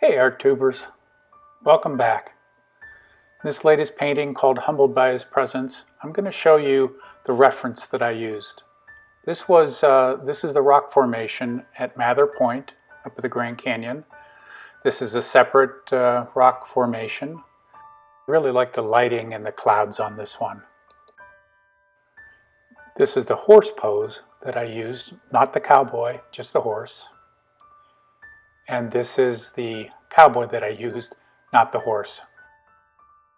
Hey art tubers, welcome back. This latest painting called Humbled by His Presence, I'm going to show you the reference that I used. This is the rock formation at Mather Point up at the Grand Canyon. This is a separate rock formation. I really like the lighting and the clouds on this one. This is the horse pose that I used, not the cowboy, just the horse. And this is the cowboy that I used, not the horse.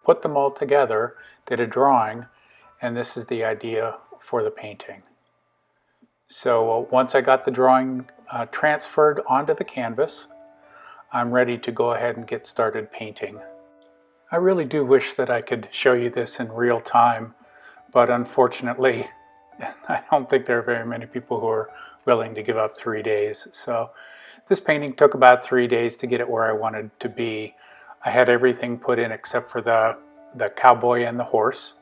Put them all together, did a drawing, and this is the idea for the painting. So once I got the drawing transferred onto the canvas, I'm ready to go ahead and get started painting. I really do wish that I could show you this in real time, but unfortunately, I don't think there are very many people who are willing to give up 3 days. So this painting took about 3 days to get it where I wanted to be. I had everything put in except for the cowboy and the horse.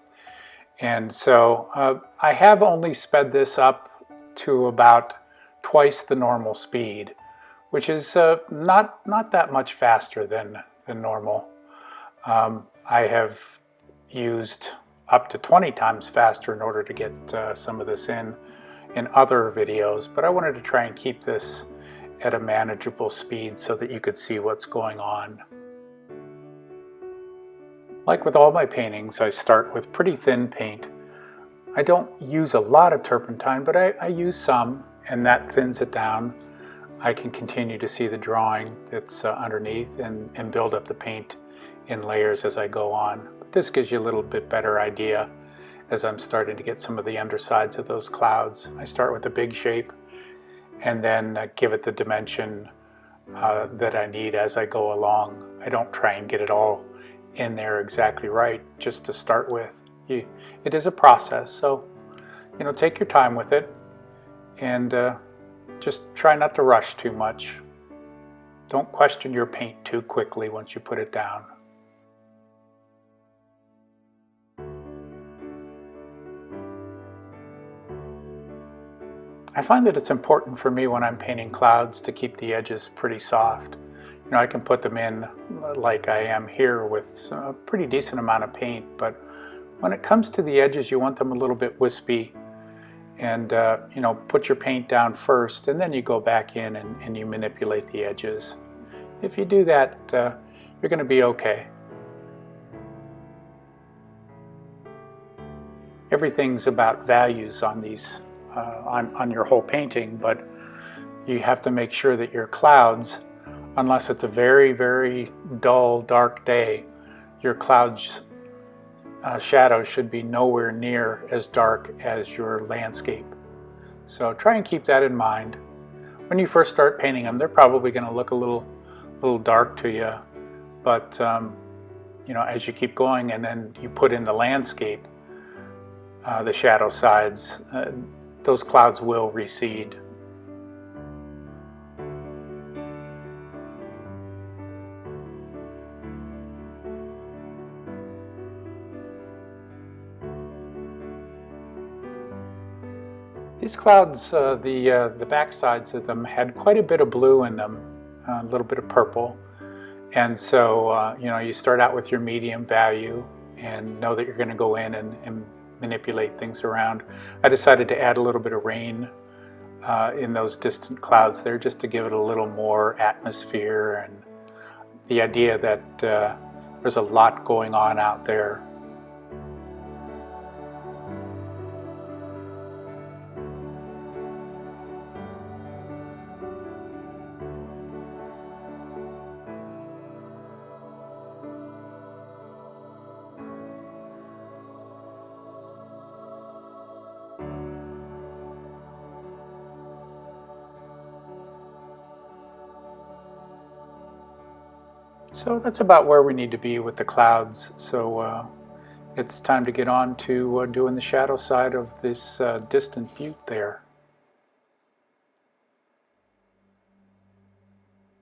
And so I have only sped this up to about twice the normal speed, which is not that much faster than normal. I have used up to 20 times faster in order to get some of this in other videos, but I wanted to try and keep this at a manageable speed so that you could see what's going on. Like with all my paintings, I start with pretty thin paint. I don't use a lot of turpentine, but I use some, and that thins it down. I can continue to see the drawing that's underneath and build up the paint in layers as I go on. But this gives you a little bit better idea as I'm starting to get some of the undersides of those clouds. I start with the big shape and then give it the dimension that I need as I go along. I don't try and get it all in there exactly right just to start with. It is a process, so take your time with it and just try not to rush too much. Don't question your paint too quickly once you put it down. I find that it's important for me when I'm painting clouds to keep the edges pretty soft. I can put them in like I am here with a pretty decent amount of paint, but when it comes to the edges, you want them a little bit wispy, and put your paint down first, and then you go back in and you manipulate the edges. If you do that, you're going to be okay. Everything's about values on these, on your whole painting, but you have to make sure that your clouds, unless it's a very, very dull, dark day, your clouds shadows should be nowhere near as dark as your landscape. So try and keep that in mind. When you first start painting them, they're probably going to look a little dark to you, but as you keep going and then you put in the landscape, the shadow sides, those clouds will recede. These clouds, the back sides of them had quite a bit of blue in them, a little bit of purple, and so you start out with your medium value and know that you're going to go in and manipulate things around. I decided to add a little bit of rain in those distant clouds there just to give it a little more atmosphere and the idea that there's a lot going on out there. So that's about where we need to be with the clouds. So it's time to get on to doing the shadow side of this distant butte there.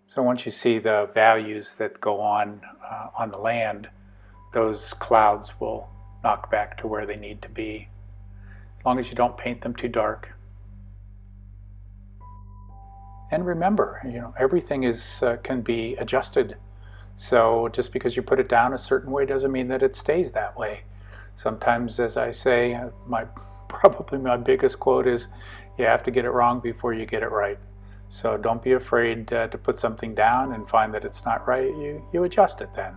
So once you see the values that go on the land, those clouds will knock back to where they need to be, as long as you don't paint them too dark. And remember, everything can be adjusted. So just because you put it down a certain way doesn't mean that it stays that way. Sometimes, as I say, probably my biggest quote is, you have to get it wrong before you get it right. So don't be afraid to put something down and find that it's not right. You adjust it then.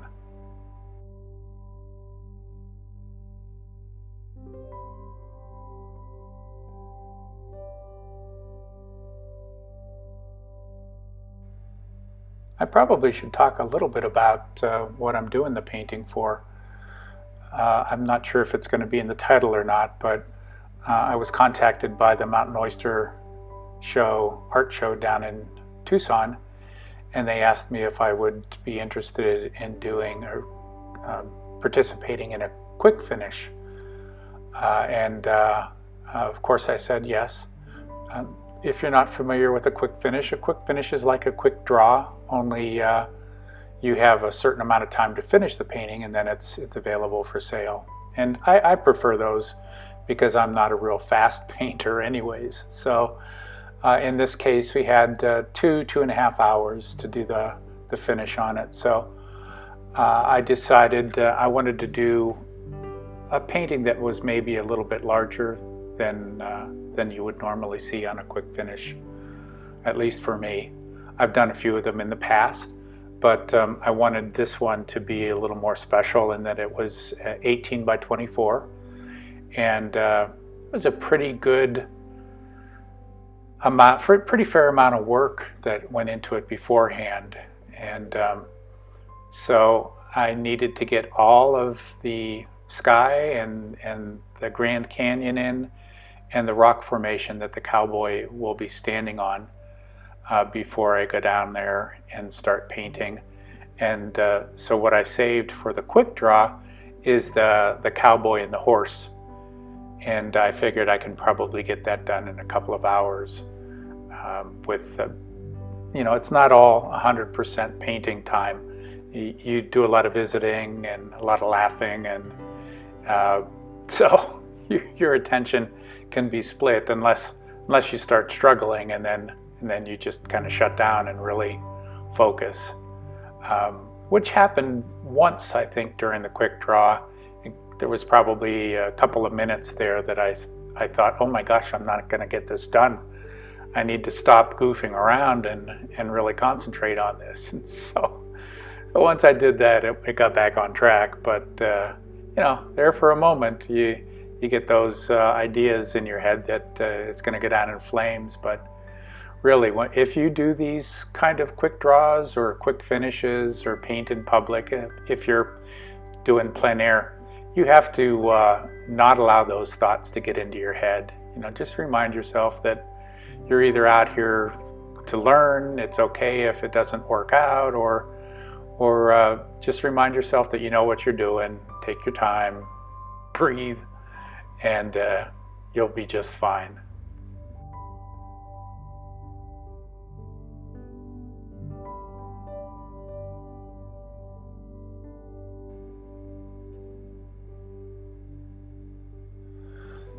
I probably should talk a little bit about what I'm doing the painting for. I'm not sure if it's going to be in the title or not, but I was contacted by the Mountain Oyster Art Show down in Tucson, and they asked me if I would be interested in doing or participating in a quick finish. Of course I said yes. If you're not familiar with a quick finish is like a quick draw, only you have a certain amount of time to finish the painting, and then it's available for sale. And I prefer those because I'm not a real fast painter anyways. So in this case, we had 2.5 hours to do the finish on it. So I decided I wanted to do a painting that was maybe a little bit larger than you would normally see on a quick finish, at least for me. I've done a few of them in the past, but I wanted this one to be a little more special in that it was 18 by 24, and it was a pretty good amount, pretty fair amount of work that went into it beforehand. And so I needed to get all of the sky and the Grand Canyon in, and the rock formation that the cowboy will be standing on before I go down there and start painting. And so what I saved for the quick draw is the cowboy and the horse. And I figured I can probably get that done in a couple of hours it's not all 100% painting time. You do a lot of visiting and a lot of laughing, and so your attention can be split unless you start struggling, and then you just kind of shut down and really focus, which happened once, I think, during the quick draw. There was probably a couple of minutes there that I thought, oh my gosh, I'm not going to get this done. I need to stop goofing around and really concentrate on this. And so once I did that, it got back on track. But there for a moment, you get those ideas in your head that it's going to go down in flames. But really, if you do these kind of quick draws or quick finishes or paint in public, if you're doing plein air, you have to not allow those thoughts to get into your head. Just remind yourself that you're either out here to learn, it's okay if it doesn't work out, or just remind yourself that you know what you're doing, take your time, breathe, and you'll be just fine.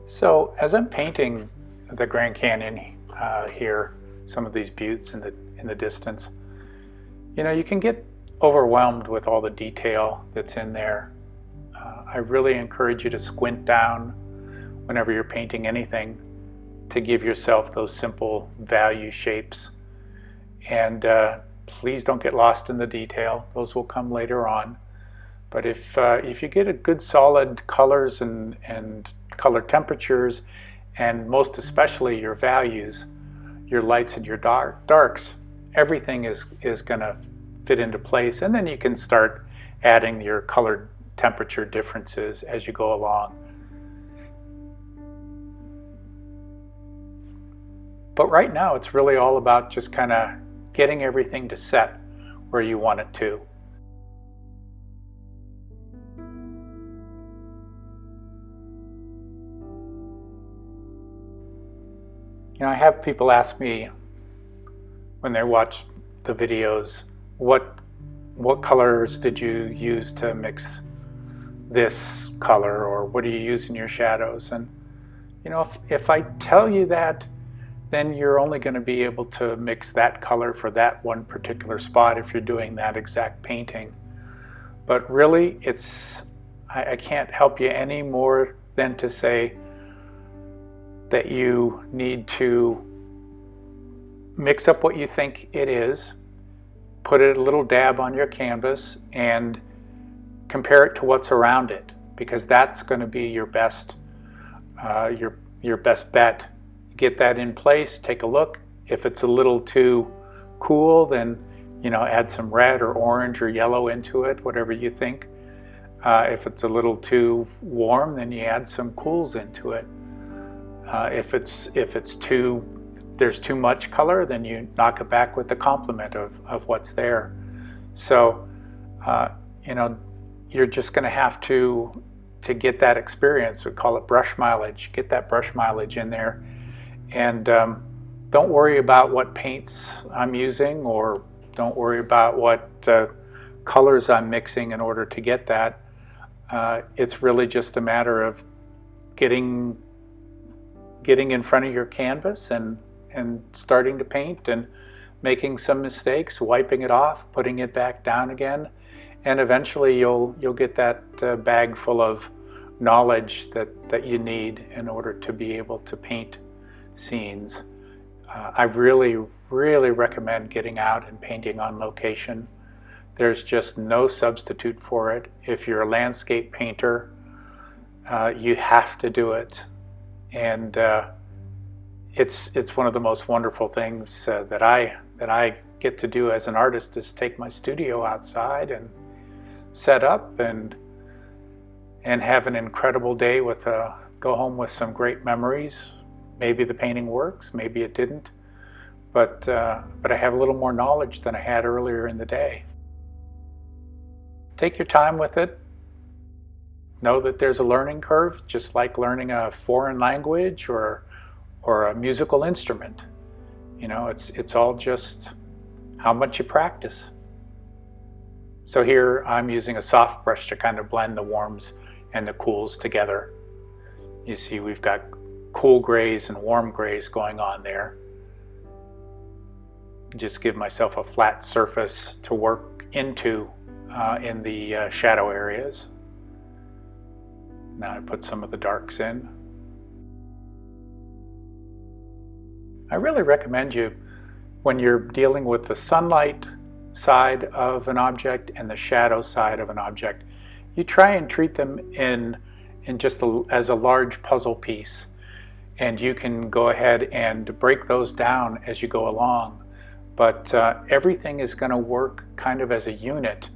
So as I'm painting the Grand Canyon here, some of these buttes in the distance, you can get overwhelmed with all the detail that's in there. I really encourage you to squint down whenever you're painting anything to give yourself those simple value shapes. And please don't get lost in the detail. Those will come later on. But if you get a good solid colors and color temperatures, and most especially your values, your lights and your darks, everything is going to fit into place, and then you can start adding your color temperature differences as you go along. But right now it's really all about just kind of getting everything to set where you want it to. I have people ask me when they watch the videos, what colors did you use to mix this color, or what do you use in your shadows? And if I tell you that, then you're only going to be able to mix that color for that one particular spot if you're doing that exact painting. But really, I can't help you any more than to say that you need to mix up what you think it is, put a little dab on your canvas, and compare it to what's around it, because that's going to be your best bet. Get that in place, take a look. If it's a little too cool, then add some red or orange or yellow into it, whatever you think. If it's a little too warm, then you add some cools into it. If there's too much color, then you knock it back with the complement of what's there. So you're just going to have to get that experience. We call it brush mileage. Get that brush mileage in there, and don't worry about what paints I'm using, or don't worry about what colors I'm mixing in order to get that. It's really just a matter of getting in front of your canvas and starting to paint, and making some mistakes, wiping it off, putting it back down again, and eventually you'll get that bag full of knowledge that you need in order to be able to paint scenes. I really recommend getting out and painting on location. There's just no substitute for it. If you're a landscape painter, you have to do it, and it's one of the most wonderful things that I get to do as an artist, is take my studio outside and set up and have an incredible day go home with some great memories. Maybe the painting works, maybe it didn't, but I have a little more knowledge than I had earlier in the day. Take your time with it. Know that there's a learning curve, just like learning a foreign language or a musical instrument. It's all just how much you practice. So here I'm using a soft brush to kind of blend the warms and the cools together. You see we've got cool grays and warm grays going on there. Just give myself a flat surface to work into in the shadow areas. Now I put some of the darks in. I really recommend you, when you're dealing with the sunlight side of an object and the shadow side of an object, you try and treat them in just as a large puzzle piece, and you can go ahead and break those down as you go along. But everything is going to work kind of as a unit.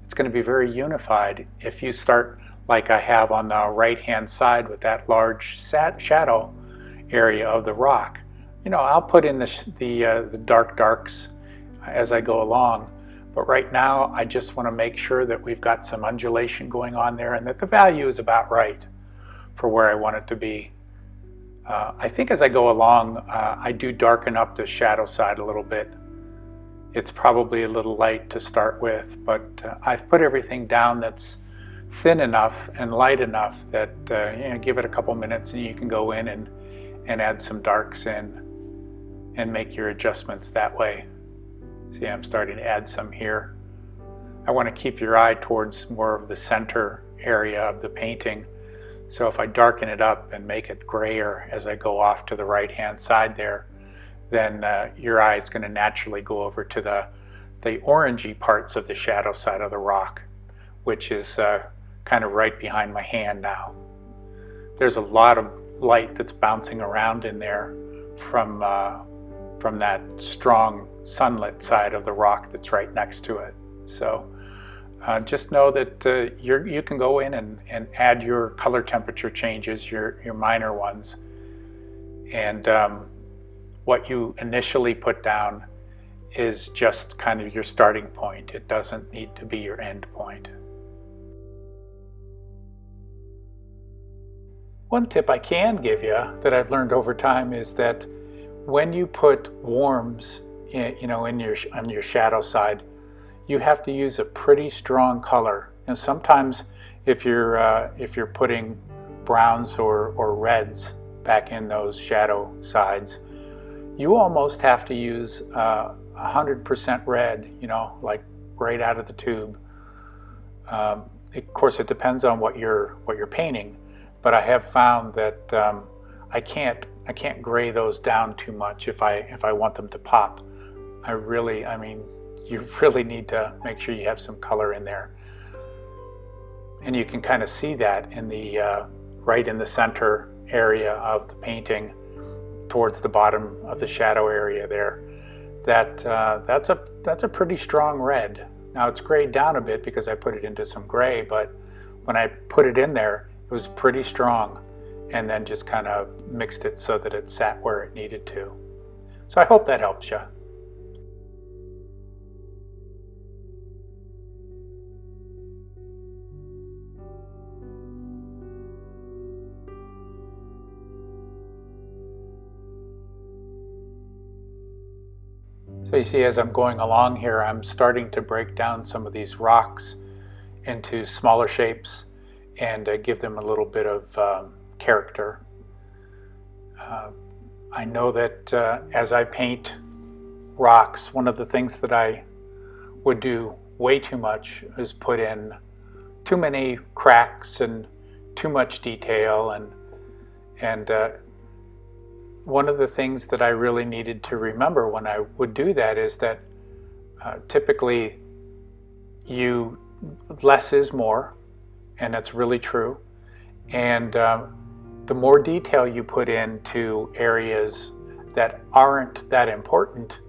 It's going to be very unified. If you start like I have on the right hand side with that large shadow area of the rock, I'll put in the darks as I go along. But right now I just want to make sure that we've got some undulation going on there, and that the value is about right for where I want it to be. I think as I go along, I do darken up the shadow side a little bit. It's probably a little light to start with, but I've put everything down that's thin enough and light enough that give it a couple minutes and you can go in and add some darks in and make your adjustments that way. See, I'm starting to add some here. I want to keep your eye towards more of the center area of the painting. So if I darken it up and make it grayer as I go off to the right hand side there, then your eye is going to naturally go over to the orangey parts of the shadow side of the rock, which is kind of right behind my hand now. There's a lot of light that's bouncing around in there from that strong sunlit side of the rock that's right next to it. So just know that you can go in and add your color temperature changes, your minor ones, and what you initially put down is just kind of your starting point. It doesn't need to be your end point. One tip I can give you that I've learned over time is that when you put warms on your shadow side, you have to use a pretty strong color. And sometimes if you're putting browns or reds back in those shadow sides, you almost have to use 100% red, you know, like right out of the tube. Of course, it depends on what you're painting, but I have found that I can't gray those down too much if I want them to pop. I mean, you really need to make sure you have some color in there, and you can kind of see that in the right in the center area of the painting, towards the bottom of the shadow area there. That's a pretty strong red. Now it's grayed down a bit because I put it into some gray, but when I put it in there, it was pretty strong, and then just kind of mixed it so that it sat where it needed to. So I hope that helps you. So you see, as I'm going along here, I'm starting to break down some of these rocks into smaller shapes and give them a little bit of character. I know that as I paint rocks, one of the things that I would do way too much is put in too many cracks and too much detail, and one of the things that I really needed to remember when I would do that is that typically less is more, and that's really true. And the more detail you put into areas that aren't that important,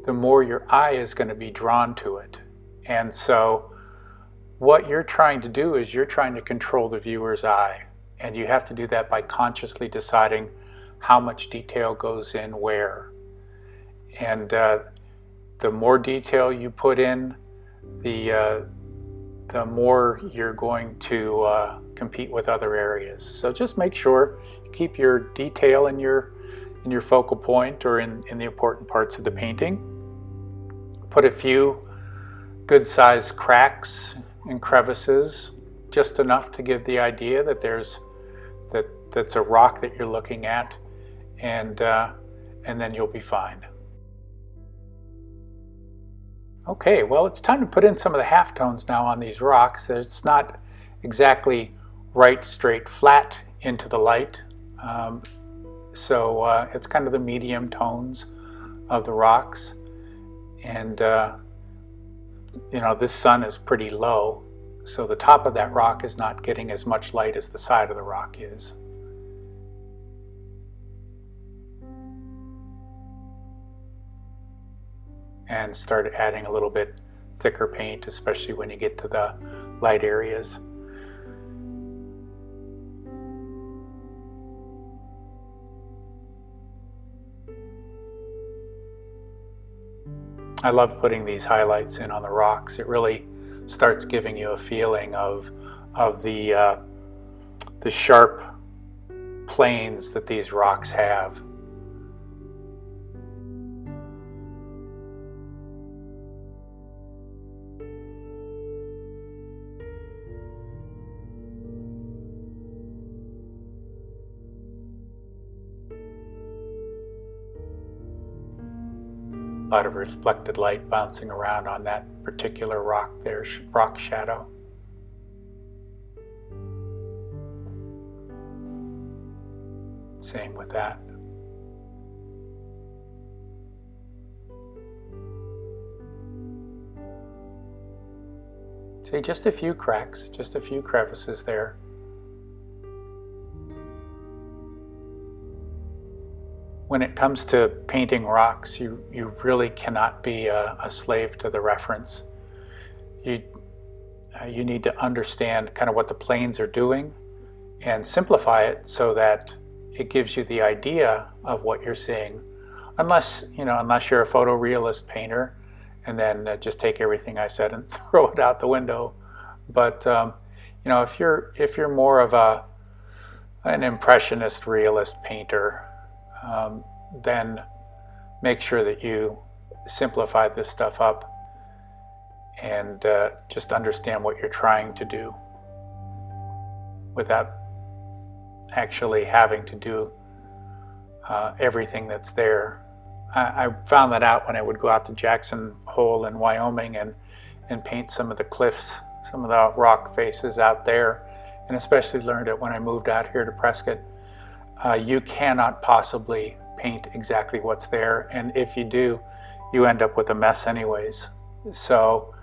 the more your eye is going to be drawn to it. And so what you're trying to do is you're trying to control the viewer's eye, and you have to do that by consciously deciding how much detail goes in where. And the more detail you put in, the more you're going to compete with other areas. So just make sure you keep your detail in your focal point, or in the important parts of the painting. Put a few good sized cracks and crevices, just enough to give the idea that that's a rock that you're looking at, and then you'll be fine. Okay, well, it's time to put in some of the halftones now on these rocks. It's not exactly right, straight, flat into the light. So it's kind of the medium tones of the rocks. And you know, this sun is pretty low, so the top of that rock is not getting as much light as the side of the rock is. And start adding a little bit thicker paint, especially when you get to the light areas. I love putting these highlights in on the rocks. It really starts giving you a feeling of the sharp planes that these rocks have. A lot of reflected light bouncing around on that particular rock there, rock shadow. Same with that. See, just a few cracks, just a few crevices there. When it comes to painting rocks, you really cannot be a slave to the reference. You need to understand kind of what the planes are doing and simplify it so that it gives you the idea of what you're seeing. Unless you're a photorealist painter, and then just take everything I said and throw it out the window. But if you're more of an impressionist realist painter, then make sure that you simplify this stuff up and just understand what you're trying to do without actually having to do everything that's there. I found that out when I would go out to Jackson Hole in Wyoming and paint some of the cliffs, some of the rock faces out there, and especially learned it when I moved out here to Prescott. You cannot possibly paint exactly what's there, and if you do, you end up with a mess anyways. So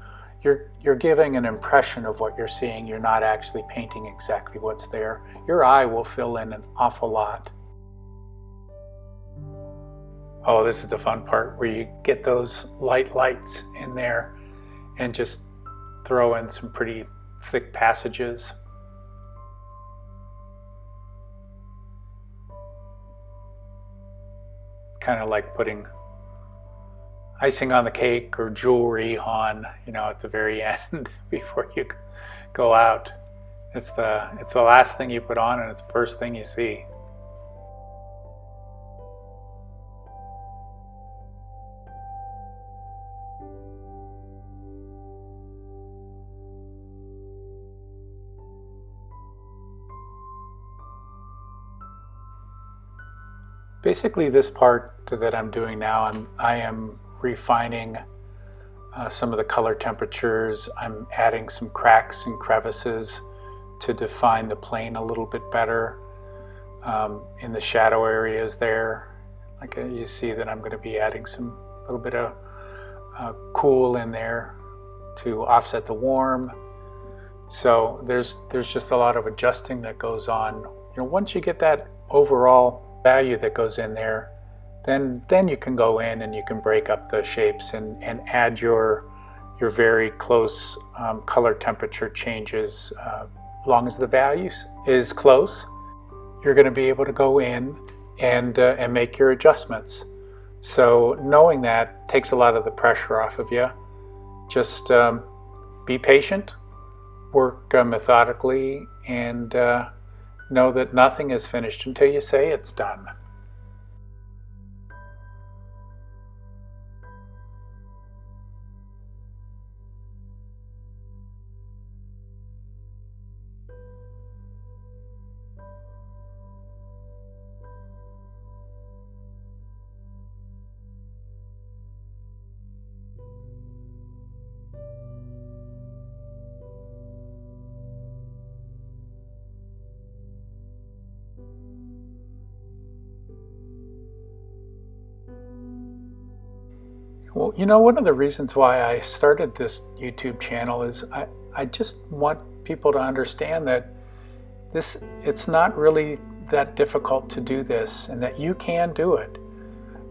you're giving an impression of what you're seeing. You're not actually painting exactly what's there. Your eye will fill in an awful lot. Oh, this is the fun part where you get those lights in there and just throw in some pretty thick passages. It's kind of like putting icing on the cake or jewelry on, at the very end before you go out. It's the last thing you put on, and it's the first thing you see. Basically, this part that I'm doing now, I am refining some of the color temperatures. I'm adding some cracks and crevices to define the plane a little bit better in the shadow areas there. Like you see that I'm going to be adding some little bit of cool in there to offset the warm. So there's just a lot of adjusting that goes on. Once you get that overall value that goes in there, then you can go in and you can break up the shapes and add your very close color temperature changes. As long as the value is close, you're going to be able to go in and make your adjustments. So knowing that takes a lot of the pressure off of you. Just be patient, work methodically, and know that nothing is finished until you say it's done. Well, one of the reasons why I started this YouTube channel is I just want people to understand that it's not really that difficult to do this, and that you can do it.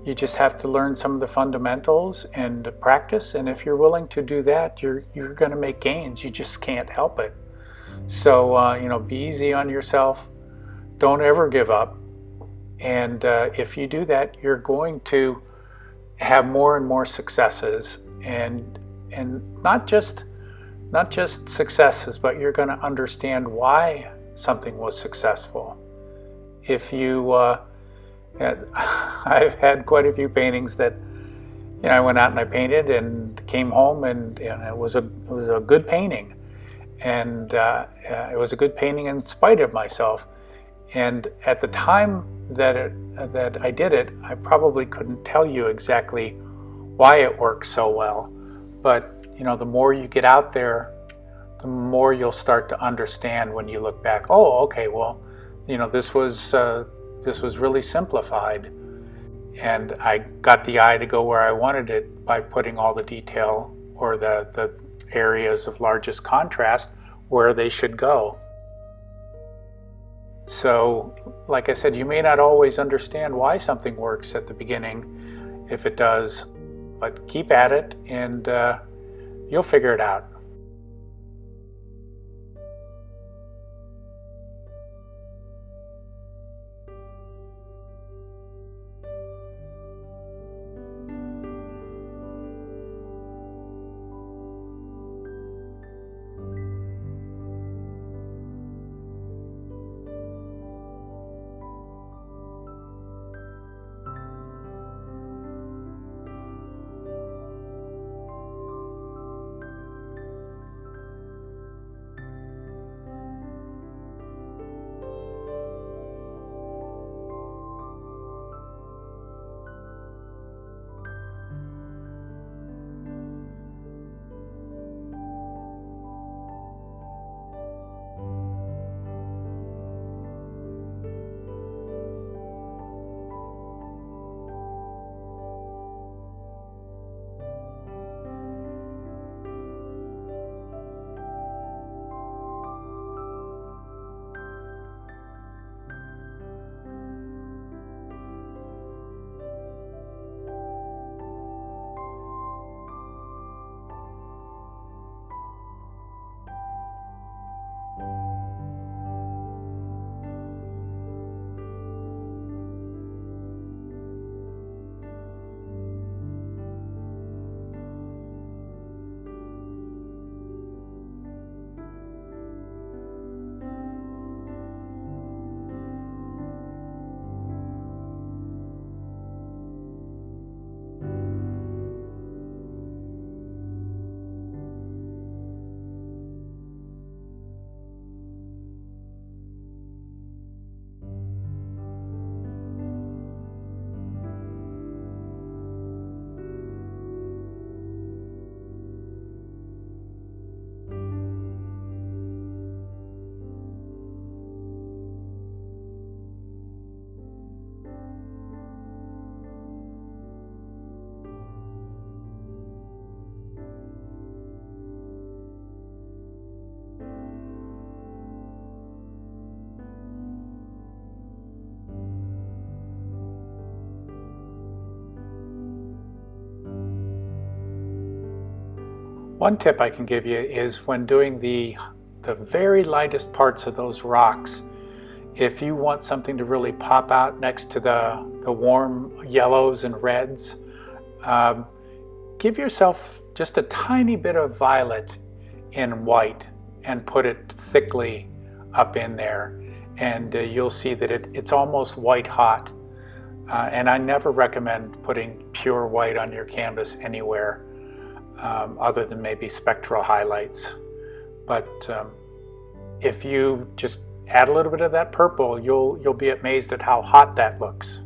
You just have to learn some of the fundamentals and practice, and if you're willing to do that, you're going to make gains. You just can't help it. So be easy on yourself. Don't ever give up. And if you do that, you're going to have more and more successes, and not just successes, but you're going to understand why something was successful. If you I've had quite a few paintings that I went out and I painted and came home and it was a good painting, and it was a good painting in spite of myself. And at the time that I did it, I probably couldn't tell you exactly why it worked so well. But the more you get out there, the more you'll start to understand when you look back. Oh, okay, well, this was really simplified, and I got the eye to go where I wanted it by putting all the detail or the areas of largest contrast where they should go. So, like I said, you may not always understand why something works at the beginning, if it does, but keep at it and you'll figure it out. One tip I can give you is when doing the very lightest parts of those rocks, if you want something to really pop out next to the warm yellows and reds, give yourself just a tiny bit of violet in white and put it thickly up in there, and you'll see that it's almost white hot. And I never recommend putting pure white on your canvas anywhere, other than maybe spectral highlights. But if you just add a little bit of that purple, you'll be amazed at how hot that looks.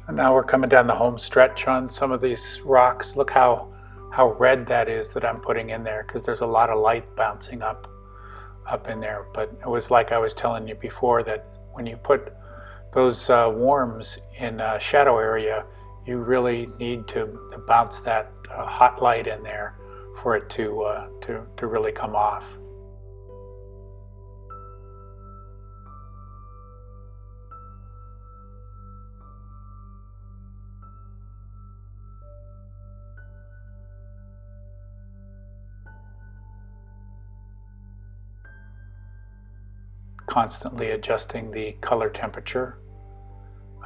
And now we're coming down the home stretch on some of these rocks. Look how red that is that I'm putting in there, because there's a lot of light bouncing up in there. But it was like I was telling you before, that when you put those worms in a shadow area, you really need to bounce that hot light in there for it to really come off. Constantly adjusting the color temperature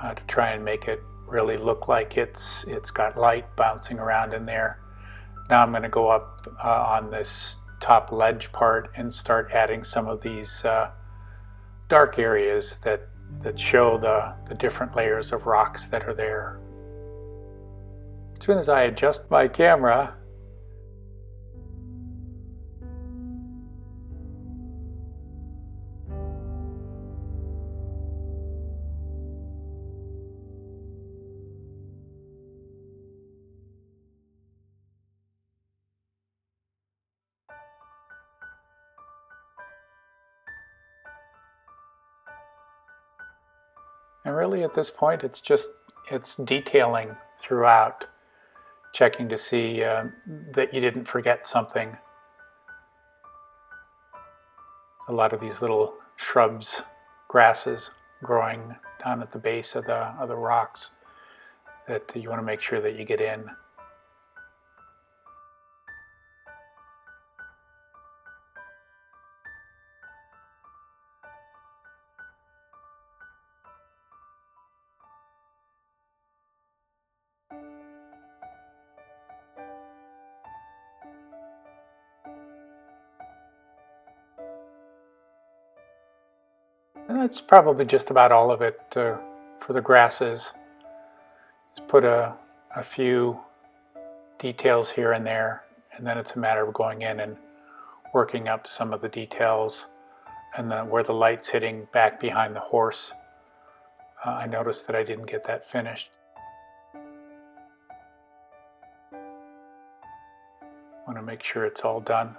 to try and make it really look like it's got light bouncing around in there. Now I'm going to go up on this top ledge part and start adding some of these dark areas that show the different layers of rocks that are there. As soon as I adjust my camera, and really at this point it's detailing throughout, checking to see that you didn't forget something. A lot of these little shrubs, grasses growing down at the base of the rocks that you want to make sure that you get in. And that's probably just about all of it for the grasses. Just put a few details here and there, and then it's a matter of going in and working up some of the details, and then where the light's hitting back behind the horse. I noticed that I didn't get that finished. Want to make sure it's all done.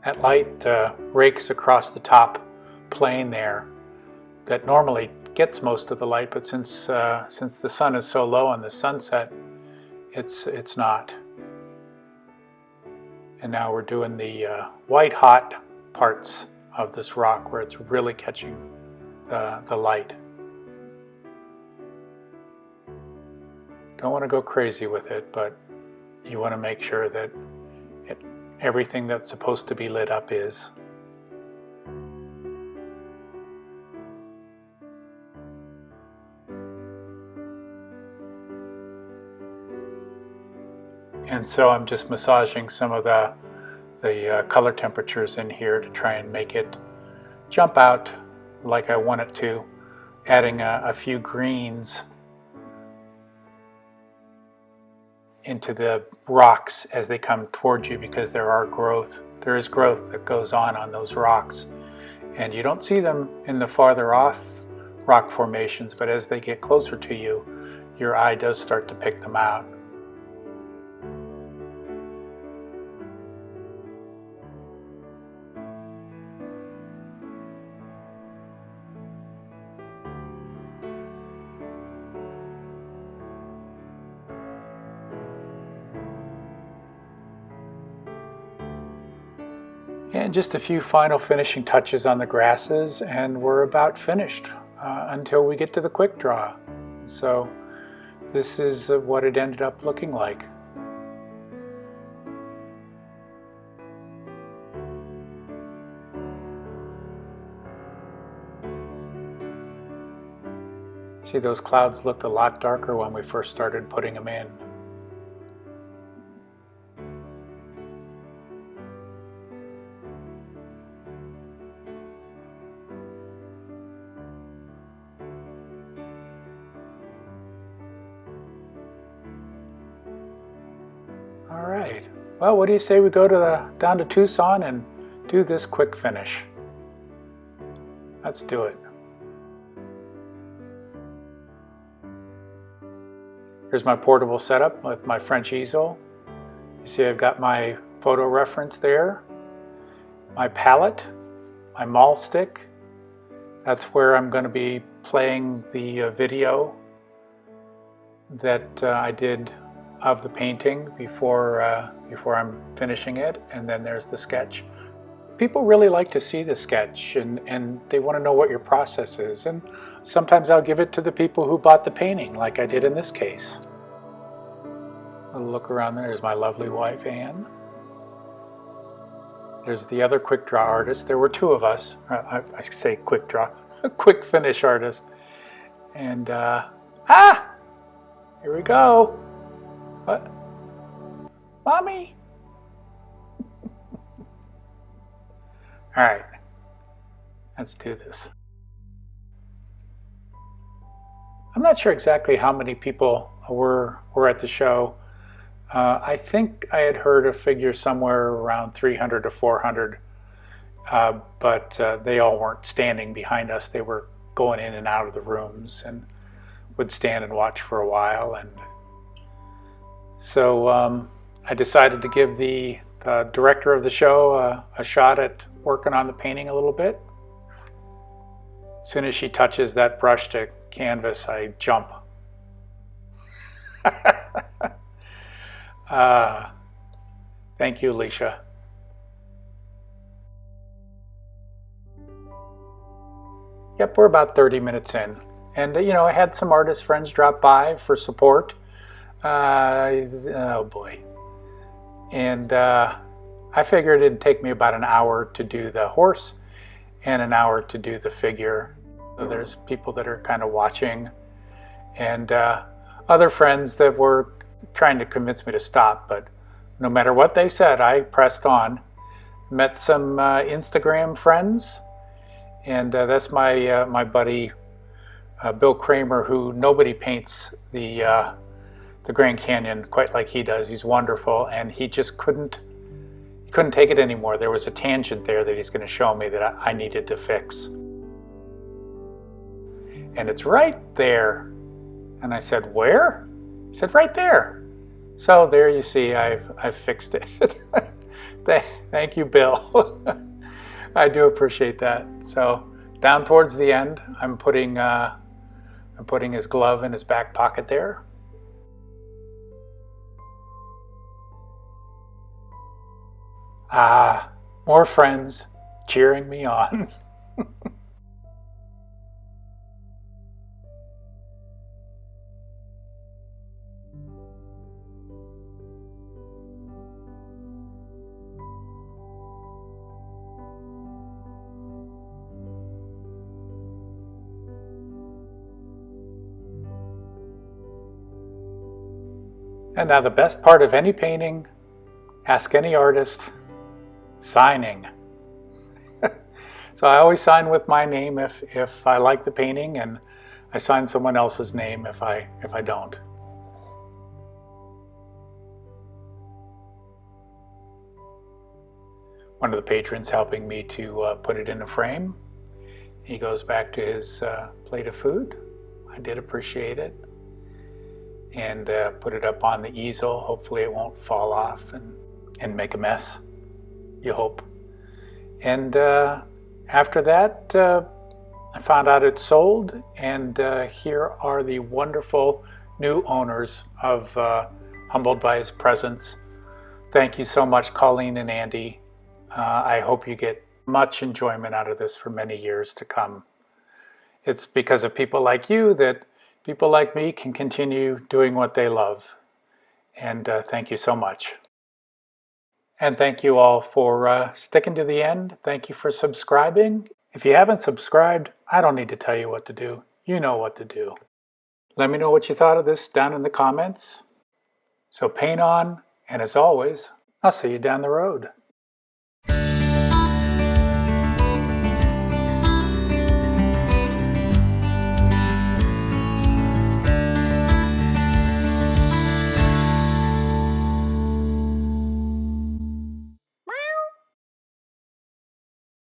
That light rakes across the top plane there that normally gets most of the light, but since the sun is so low on the sunset, it's not. And now we're doing the white hot parts of this rock where it's really catching the light. Don't want to go crazy with it, but you want to make sure that everything that's supposed to be lit up is. And so I'm just massaging some of the color temperatures in here to try and make it jump out like I want it to, adding a few greens into the rocks as they come towards you, because there is growth that goes on those rocks. And you don't see them in the farther off rock formations, but as they get closer to you, your eye does start to pick them out. And just a few final finishing touches on the grasses, and we're about finished until we get to the quick draw. So this is what it ended up looking like. See, those clouds looked a lot darker when we first started putting them in. All right, well, what do you say we go down to Tucson and do this quick finish? Let's do it. Here's my portable setup with my French easel. You see I've got my photo reference there, my palette, my maul stick. That's where I'm going to be playing the video that I did of the painting before I'm finishing it, and then there's the sketch. People really like to see the sketch, and they want to know what your process is, and sometimes I'll give it to the people who bought the painting, like I did in this case. A little look around there. There's my lovely wife, Anne. There's the other quick draw artist. There were two of us. I say quick draw, quick finish artist. And here we go. What? Mommy? All right, let's do this. I'm not sure exactly how many people were at the show. I think I had heard a figure somewhere around 300 to 400, but they all weren't standing behind us. They were going in and out of the rooms and would stand and watch for a while. And so I decided to give the director of the show a shot at working on the painting a little bit. As soon as she touches that brush to canvas, I jump. Thank you, Alicia. Yep, we're about 30 minutes in. And I had some artist friends drop by for support. Oh boy. And I figured it'd take me about an hour to do the horse and an hour to do the figure. So there's people that are kind of watching, and other friends that were trying to convince me to stop, but no matter what they said, I pressed on. Met some Instagram friends, and that's my buddy Bill Kramer, who nobody paints the Grand Canyon quite like he does. He's wonderful, and he just couldn't take it anymore. There was a tangent there that he's going to show me that I needed to fix. And it's right there. And I said, where? He said, right there. So there you see, I've fixed it. Thank you, Bill. I do appreciate that. So down towards the end, I'm putting his glove in his back pocket there. More friends cheering me on. And now the best part of any painting, ask any artist, signing. So I always sign with my name if I like the painting, and I sign someone else's name if I don't. one of the patrons helping me to put it in a frame. He goes back to his plate of food. I did appreciate it. And put it up on the easel. Hopefully it won't fall off and make a mess, you hope. And after that, I found out it sold, and here are the wonderful new owners of Humbled by His Presence. Thank you so much, Colleen and Andy. I hope you get much enjoyment out of this for many years to come. It's because of people like you that people like me can continue doing what they love. And thank you so much. And thank you all for sticking to the end. Thank you for subscribing. If you haven't subscribed, I don't need to tell you what to do. You know what to do. Let me know what you thought of this down in the comments. So paint on, and as always, I'll see you down the road.